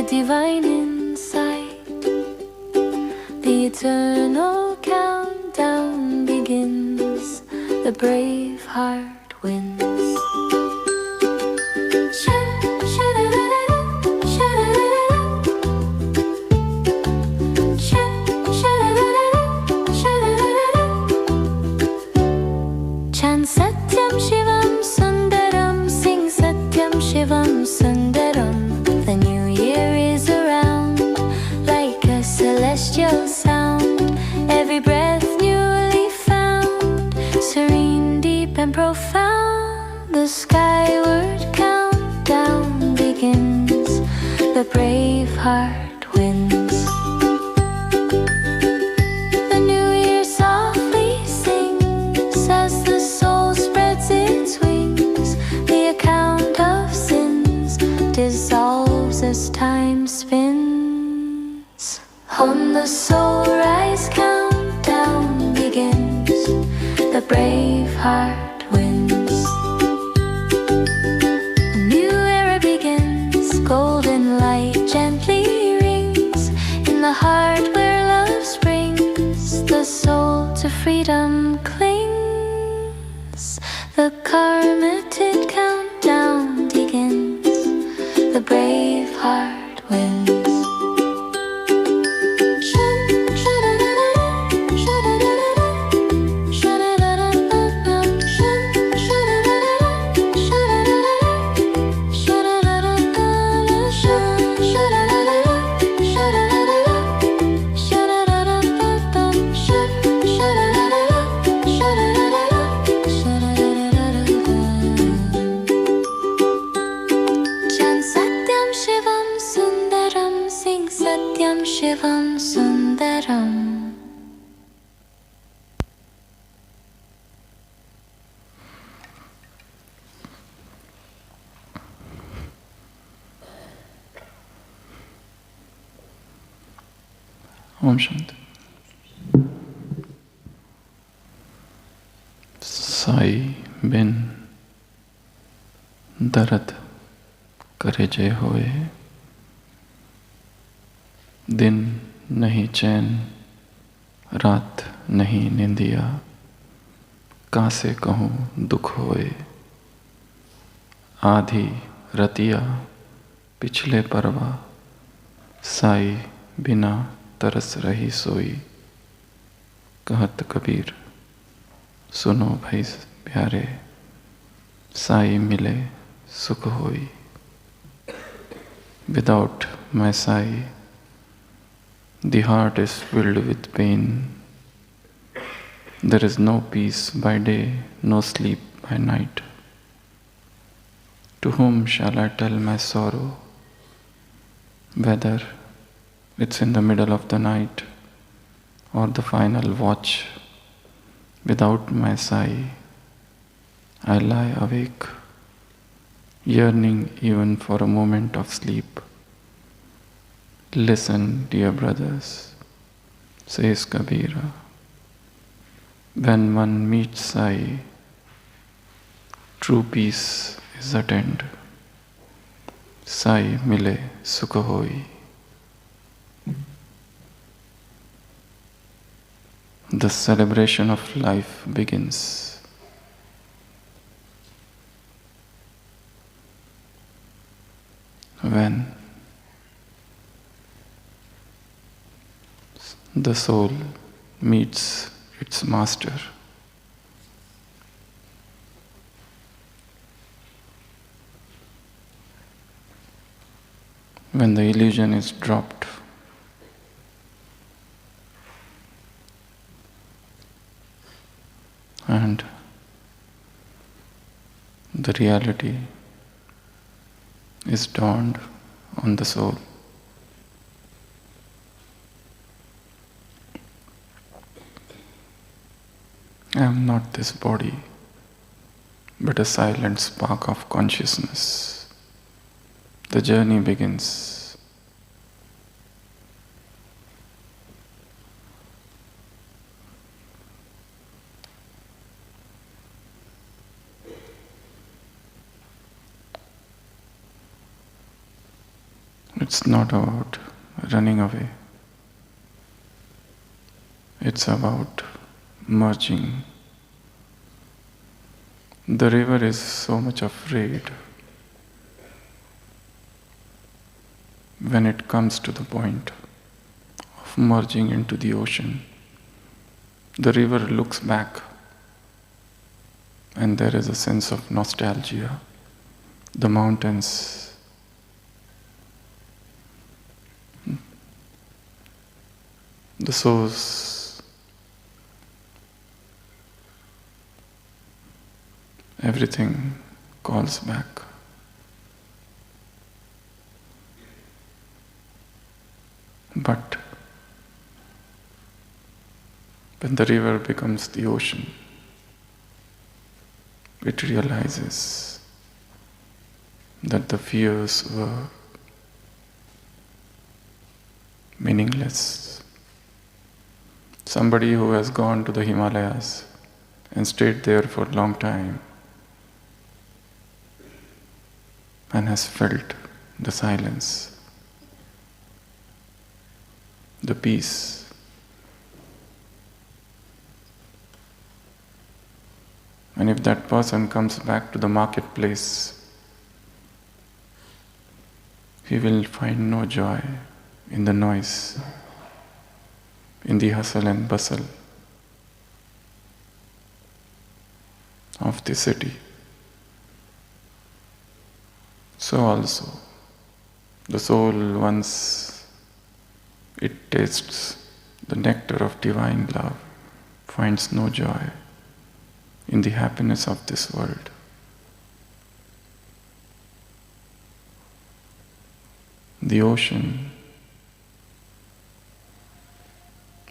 the divine insight. The eternal countdown begins. The brave heart wins. Chant Satyam Shivam Sundaram, sing Satyam Shivam Sundaram. The new year is around, like a celestial sound. Every breath newly found, serene, deep and profound. The skyward countdown begins. The brave heart wins. The new year softly sings as the soul spreads its wings. The account of sins dissolves as time spins. On the soul rise countdown begins. The brave heart wins. A new era begins. Golden light gently rings in the heart where love springs. The soul to freedom clings. The Karmateet Countdown begins. The brave heart wins. Shivam Sundaram. Om Shanti. Sai बिन दर्द करे जे होए, दिन नहीं चैन रात नहीं निंदिया, कासे कहूँ दुख होए। आधी रतिया पिछले परवा, साई बिना तरस रही सोई। कहत कबीर सुनो भाई प्यारे, साई मिले सुख होई। Without my Sai, the heart is filled with pain. There is no peace by day, no sleep by night. To whom shall I tell my sorrow? Whether it's in the middle of the night or the final watch, without my Sai, I lie awake, yearning even for a moment of sleep. Listen, dear brothers, says Kabira. When one meets Sai, true peace is attained. Sai mile sukh hoi. The celebration of life begins. When the soul meets its master. When the illusion is dropped, and the reality is dawned on the soul. I am not this body, but a silent spark of consciousness. The journey begins. It's not about running away. It's about merging. The river is so much afraid when it comes to the point of merging into the ocean. The river looks back and there is a sense of nostalgia. The mountains, the source, everything calls back. But when the river becomes the ocean, it realizes that the fears were meaningless. Somebody who has gone to the Himalayas and stayed there for a long time and has felt the silence, the peace, and if that person comes back to the marketplace, he will find no joy in the noise, in the hustle and bustle of the city. So also, the soul, once it tastes the nectar of divine love, finds no joy in the happiness of this world. The ocean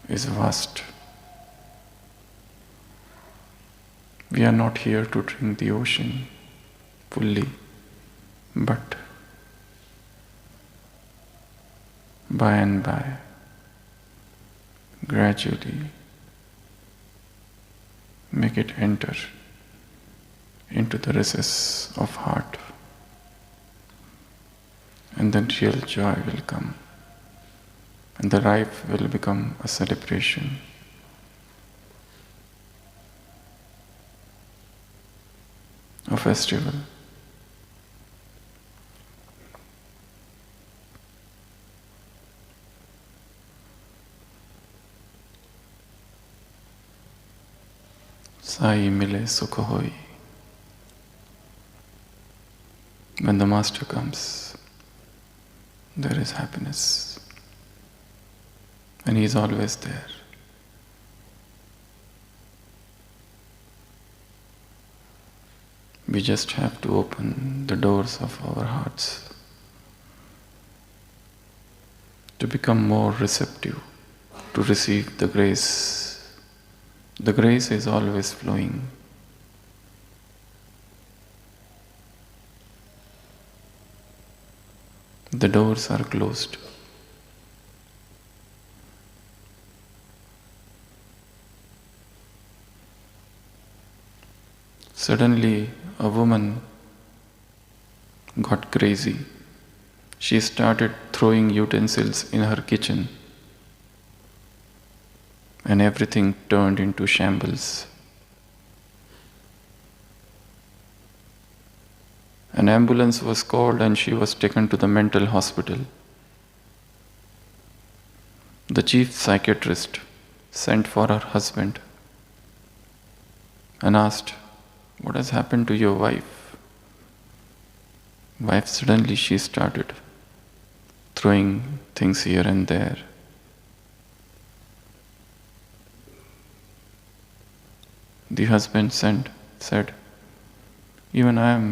is vast. We are not here to drink the ocean fully, but by and by, gradually, make it enter into the recess of heart, and then real joy will come, and the life will become a celebration. A festival. Sai mile sukha hoi. When the Master comes, there is happiness, and he is always there. We just have to open the doors of our hearts to become more receptive, to receive the grace. The grace is always flowing. The doors are closed. Suddenly, a woman got crazy. She started throwing utensils in her kitchen, and everything turned into shambles. An ambulance was called and she was taken to the mental hospital. The chief psychiatrist sent for her husband and asked, "What has happened to your wife?" Wife, suddenly she started throwing things here and there. The husband said, "Even I am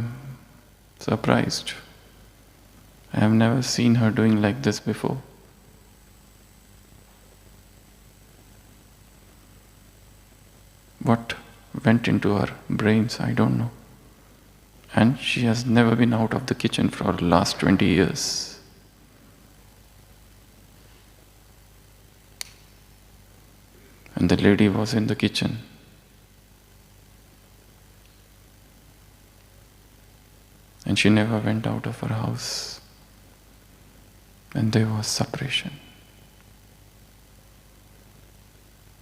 surprised. I have never seen her doing like this before." What went into her brains, I don't know. And she has never been out of the kitchen for the last 20 years. And the lady was in the kitchen. And she never went out of her house. when there was suppression.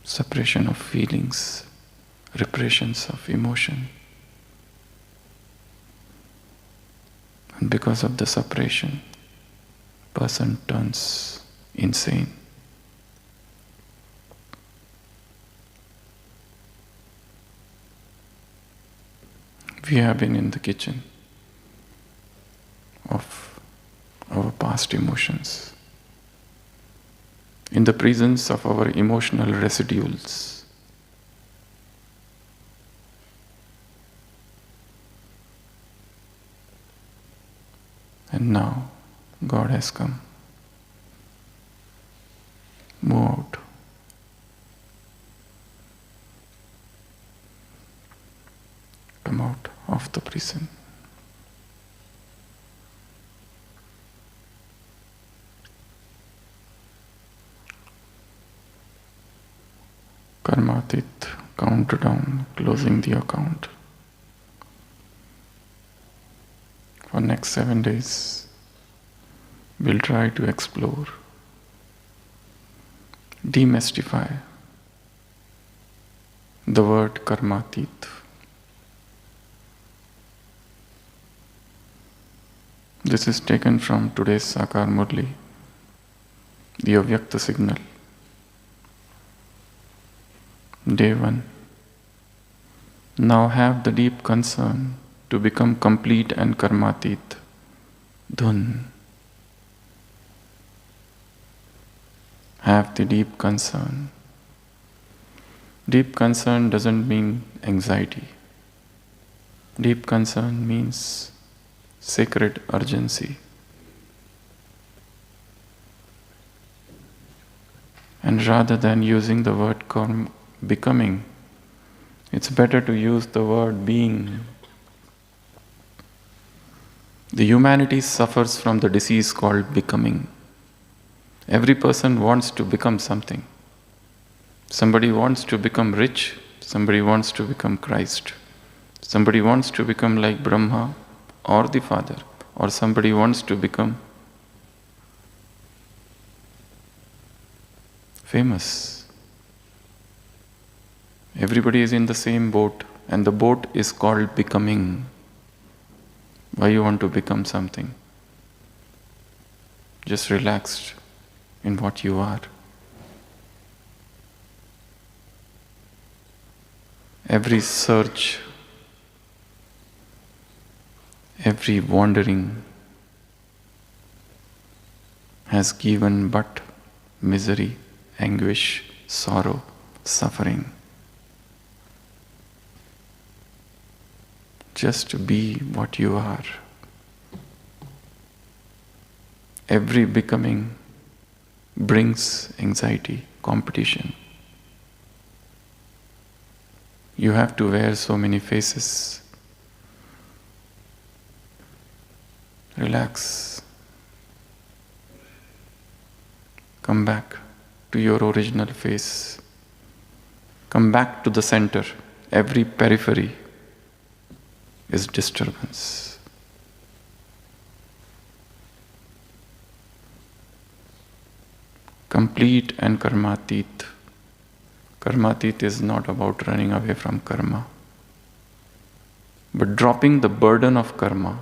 Suppression of feelings, repressions of emotion. And because of the suppression, person turns insane. We have been in the kitchen of our past emotions, in the presence of our emotional residuals. And now God has come. Move out. Come out of the prison. Karmateet Countdown, closing the account. For next 7 days, we'll try to explore, demystify the word karmatit. This is taken from today's Sakar Murli, the Avyakt signal. Day 1. Now have the deep concern to become complete and karmatit. Dhun. Have the deep concern. Deep concern doesn't mean anxiety. Deep concern means sacred urgency. And rather than using the word becoming, it's better to use the word being. The humanity suffers from the disease called becoming. Every person wants to become something. Somebody wants to become rich, somebody wants to become Christ. Somebody wants to become like Brahma or the Father, or somebody wants to become famous. Everybody is in the same boat, and the boat is called becoming. Why you want to become something? Just relaxed in what you are. Every search, every wandering has given but misery, anguish, sorrow, suffering. Just be what you are. Every becoming brings anxiety, competition. You have to wear so many faces. Relax. Come back to your original face. Come back to the center. Every periphery is disturbance. Complete and karmatit. Karmatit is not about running away from karma, but dropping the burden of karma.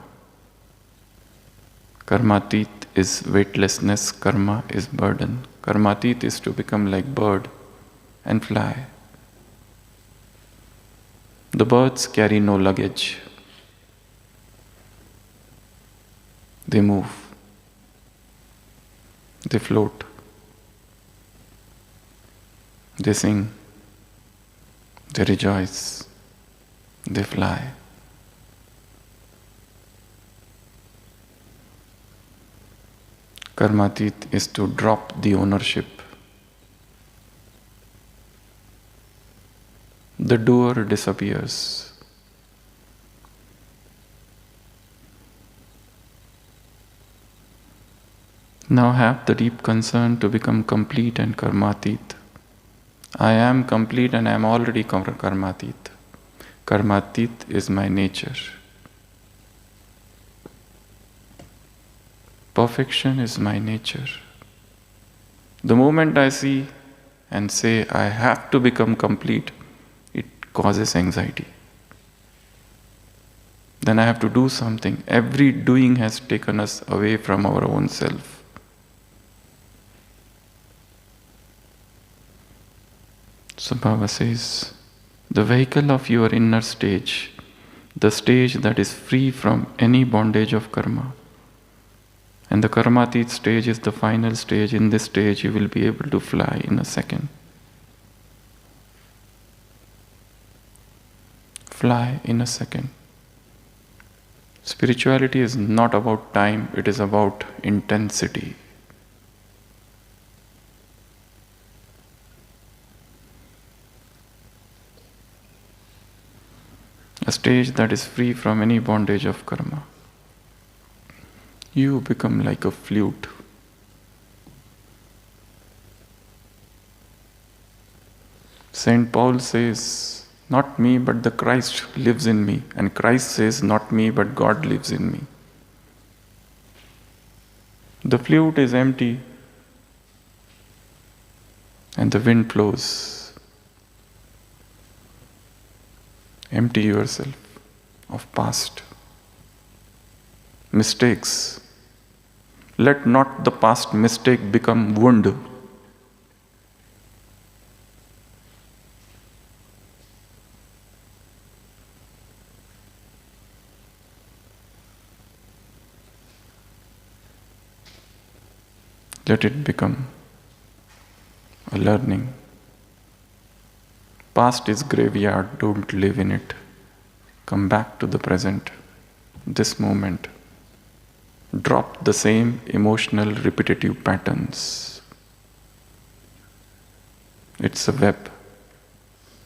Karmatit is weightlessness, karma is burden. Karmatit is to become like bird and fly. The birds carry no luggage. They move. They float. They sing. They rejoice. They fly. Karmatit is to drop the ownership. The doer disappears. Now have the deep concern to become complete and karmatit. I am complete and I am already karmatit. Karmatit is my nature. Perfection is my nature. The moment I see and say I have to become complete, it causes anxiety. Then I have to do something. Every doing has taken us away from our own self. So Baba says, the vehicle of your inner stage, the stage that is free from any bondage of karma. And the karmatit stage is the final stage. In this stage you will be able to fly in a second. Fly in a second. Spirituality is not about time, it is about intensity. A stage that is free from any bondage of karma. You become like a flute. Saint Paul says, not me, but the Christ lives in me. And Christ says, not me, but God lives in me. The flute is empty and the wind blows. Empty yourself of past mistakes. Let not the past mistake become wound. Let it become a learning. Past is graveyard, don't live in it. Come back to the present, this moment. Drop the same emotional repetitive patterns. It's a web.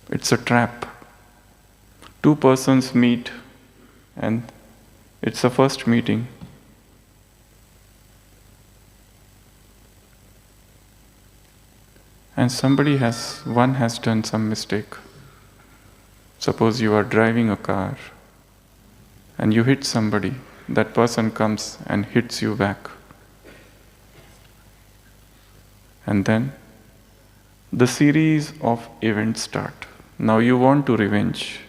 It's a trap. Two persons meet and it's a first meeting. And one has done some mistake. Suppose you are driving a car and you hit somebody. That person comes and hits you back. And then the series of events start. Now you want to revenge.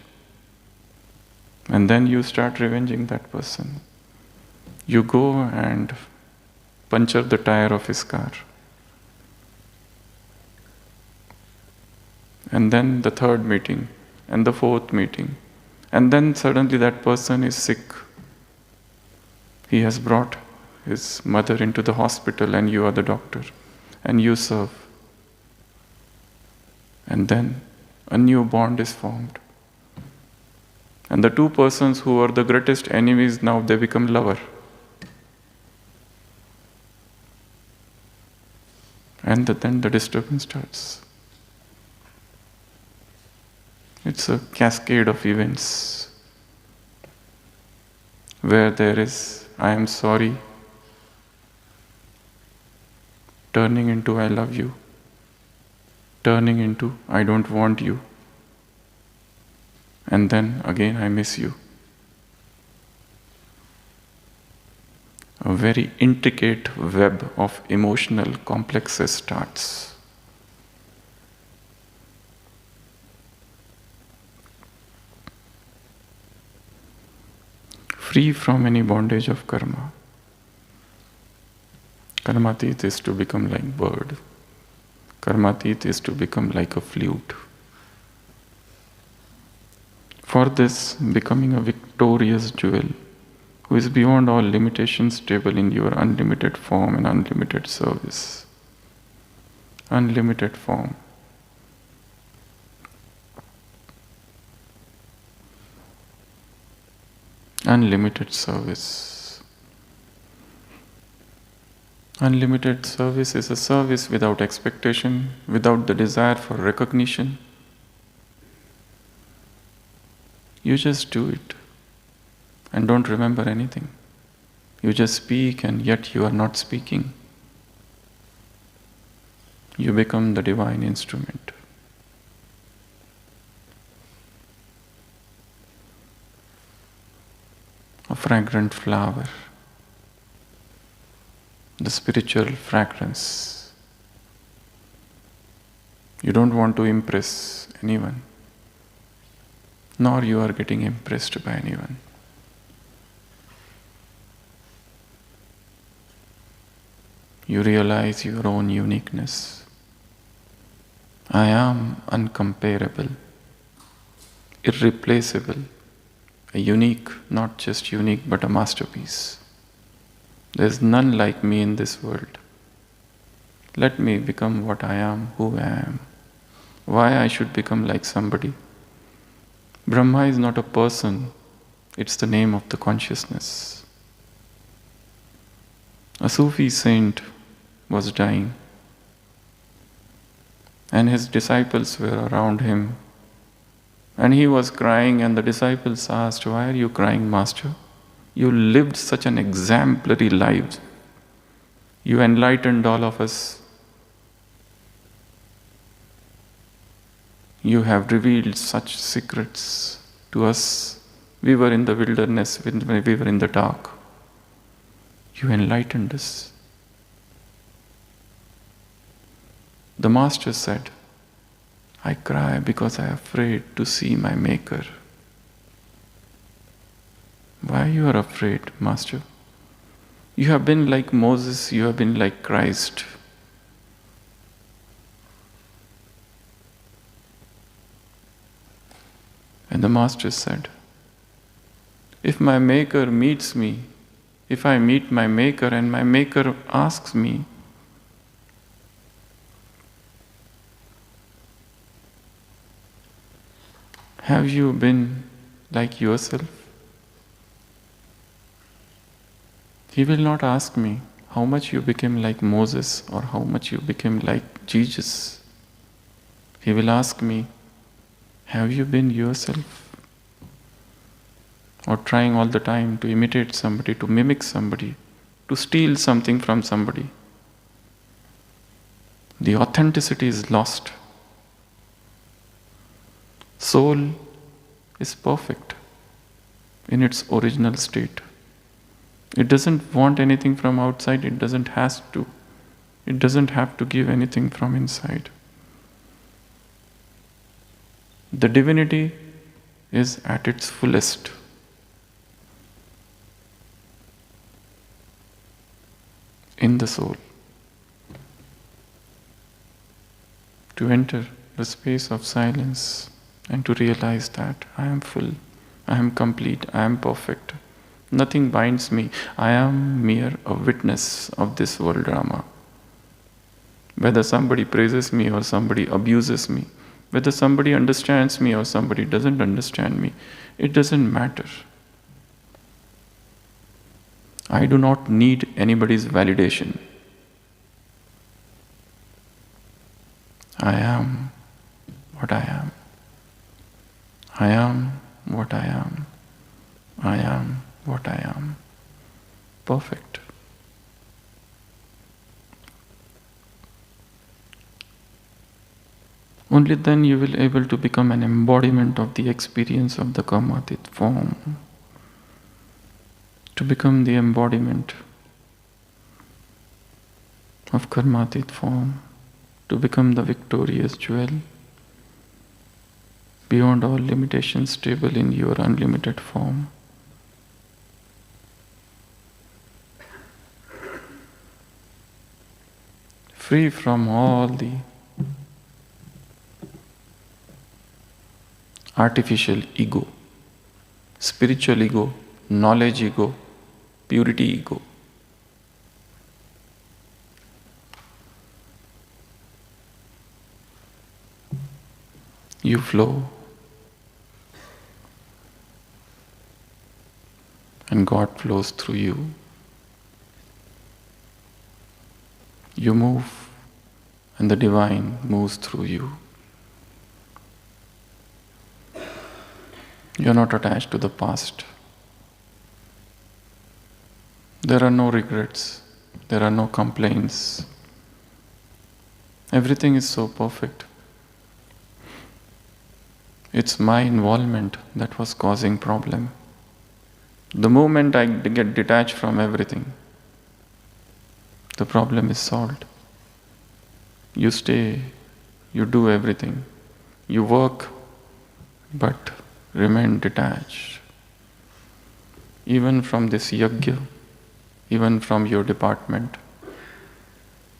And then you start revenging that person. You go and puncture the tire of his car. And then the third meeting, and the fourth meeting. And then suddenly that person is sick. He has brought his mother into the hospital and you are the doctor. And you serve. And then a new bond is formed. And the two persons who were the greatest enemies, now they become lovers. And then the disturbance starts. It's a cascade of events where there is I am sorry turning into I love you, turning into I don't want you, and then again I miss you. A very intricate web of emotional complexes starts. Free from any bondage of karma. Karmatit is to become like bird. Karmatit is to become like a flute. For this, becoming a victorious jewel, who is beyond all limitations, stable in your unlimited form and unlimited service. Unlimited form. Unlimited service. Unlimited service is a service without expectation, without the desire for recognition. You just do it and don't remember anything. You just speak and yet you are not speaking. You become the divine instrument. A fragrant flower. the spiritual fragrance. You don't want to impress anyone, nor you are getting impressed by anyone. You realize your own uniqueness. I am uncomparable, irreplaceable, a unique, not just unique, but a masterpiece. There is none like me in this world. Let me become what I am, who I am. Why I should become like somebody? Brahma is not a person, it's the name of the consciousness. A Sufi saint was dying, and his disciples were around him, and he was crying, and the disciples asked, "Why are you crying, Master? You lived such an exemplary life. You enlightened all of us. You have revealed such secrets to us. We were in the wilderness, when we were in the dark. You enlightened us." The Master said, "I cry because I am afraid to see my Maker." Why you are afraid, Master? You have been like Moses, you have been like Christ. And the Master said, if my Maker meets me, if I meet my Maker and my Maker asks me, have you been like yourself? He will not ask me how much you became like Moses or how much you became like Jesus. He will ask me, have you been yourself? Or trying all the time to imitate somebody, to mimic somebody, to steal something from somebody? The authenticity is lost. Soul is perfect in its original state. It doesn't want anything from outside, it doesn't have to give anything from inside. The divinity is at its fullest. In the soul. To enter the space of silence and to realize that I am full, I am complete, I am perfect. Nothing binds me. I am mere a witness of this world drama. Whether somebody praises me or somebody abuses me, whether somebody understands me or somebody doesn't understand me, it doesn't matter. I do not need anybody's validation. I am what I am. I am what I am. I am what I am. Perfect. Only then you will be able to become an embodiment of the experience of the Karmatit form. To become the embodiment of Karmatit form. To become the victorious jewel. Beyond all limitations, stable in your unlimited form. Free from all the artificial ego, spiritual ego, knowledge ego, purity ego. You flow, and God flows through you. You move, and the divine moves through you. You are not attached to the past. There are no regrets. There are no complaints. Everything is so perfect. It's my involvement that was causing problem. The moment I get detached from everything, the problem is solved. You stay, you do everything, you work, but remain detached. Even from this yajna, even from your department,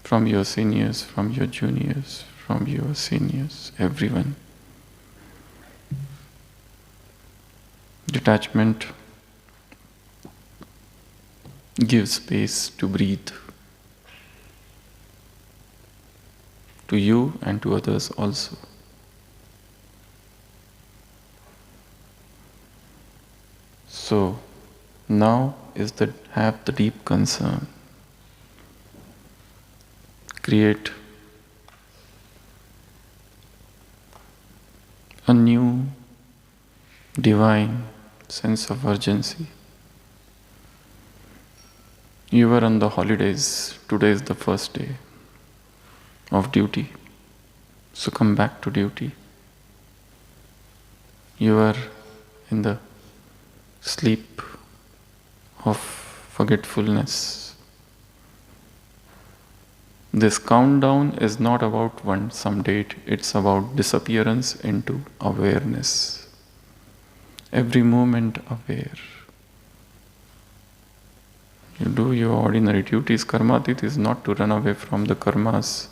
from your seniors, from your juniors, from your seniors, everyone. Detachment gives space to breathe, to you and to others also. So now is the have the deep concern. Create a new divine sense of urgency. You were on the holidays, today is the first day of duty. So come back to duty. You are in the sleep of forgetfulness. This countdown is not about some date, it's about disappearance into awareness. Every moment aware. You do your ordinary duties. Karmatit is not to run away from the karmas,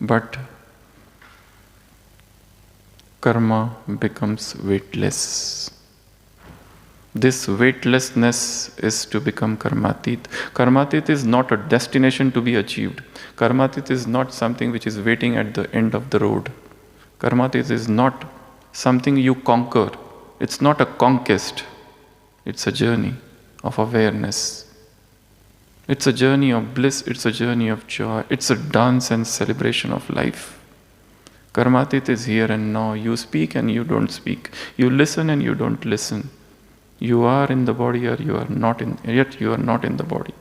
but karma becomes weightless. This weightlessness is to become karmatit. Karmatit is not a destination to be achieved. Karmatit is not something which is waiting at the end of the road. Karmatit is not something you conquer. It's not a conquest. It's a journey of awareness. It's a journey of bliss. It's a journey of joy. It's a dance and celebration of life. Karmatit is here and now. You speak and you don't speak. You listen and you don't listen. You are in the body or you are not in, yet you are not in the body.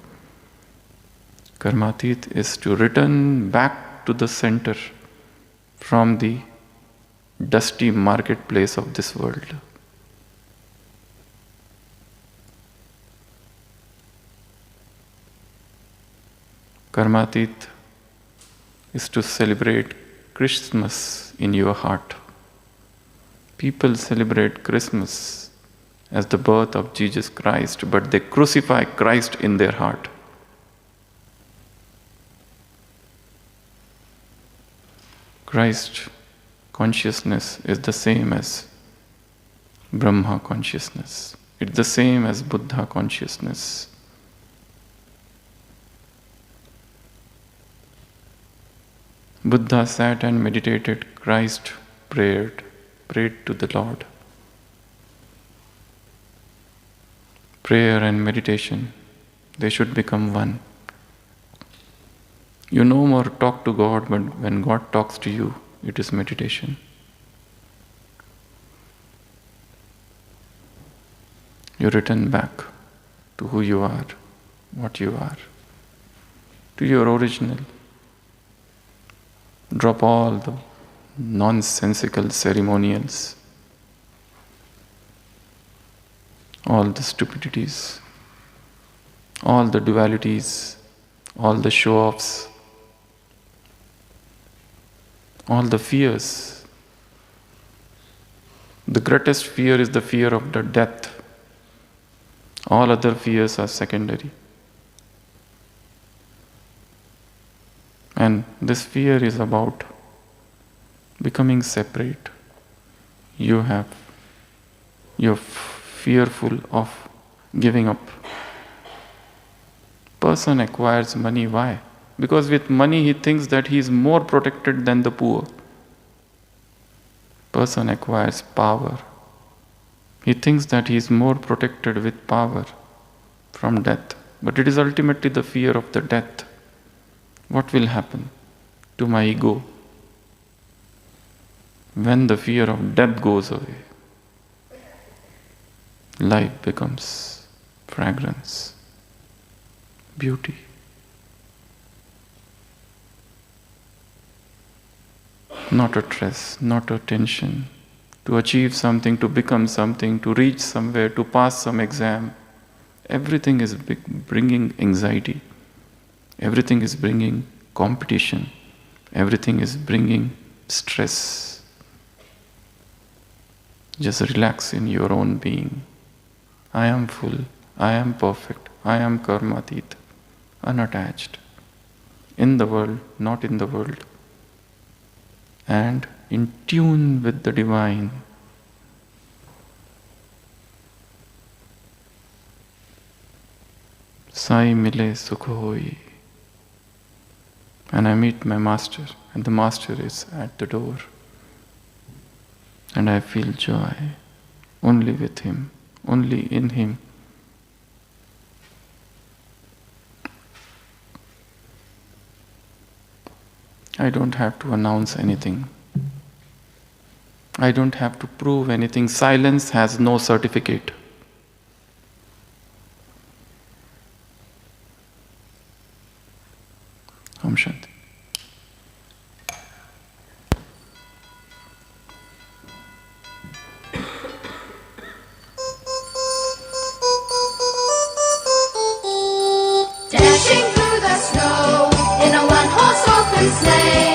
Karmatit is to return back to the center from the dusty marketplace of this world. Karmatit is to celebrate Christmas in your heart. People celebrate Christmas as the birth of Jesus Christ, but they crucify Christ in their heart. Christ consciousness is the same as Brahma consciousness. It's the same as Buddha consciousness. Buddha sat and meditated, Christ prayed to the Lord. Prayer and meditation, they should become one. You no more talk to God, but when God talks to you, it is meditation. You return back to who you are, what you are, to your original. Drop all the nonsensical ceremonials, all the stupidities, all the dualities, all the show-offs, all the fears. The greatest fear is the fear of the death. All other fears are secondary. And this fear is about becoming separate. You're fearful of giving up. Person acquires money, why? Because with money he thinks that he is more protected than the poor. Person acquires power. He thinks that he is more protected with power from death. But it is ultimately the fear of the death. What will happen to my ego when the fear of death goes away? Life becomes fragrance, beauty. Not a stress, not a tension. To achieve something, to become something, to reach somewhere, to pass some exam. Everything is bringing anxiety. Everything is bringing competition. Everything is bringing stress. Just relax in your own being. I am full. I am perfect. I am karmatit, unattached. In the world, not in the world. And in tune with the divine. Sai mile sukh hoi. And I meet my master, and the master is at the door. And I feel joy only with him, only in him. I don't have to announce anything. I don't have to prove anything. Silence has no certificate. Om Shanti. Dashing through the snow in a one-horse open sleigh.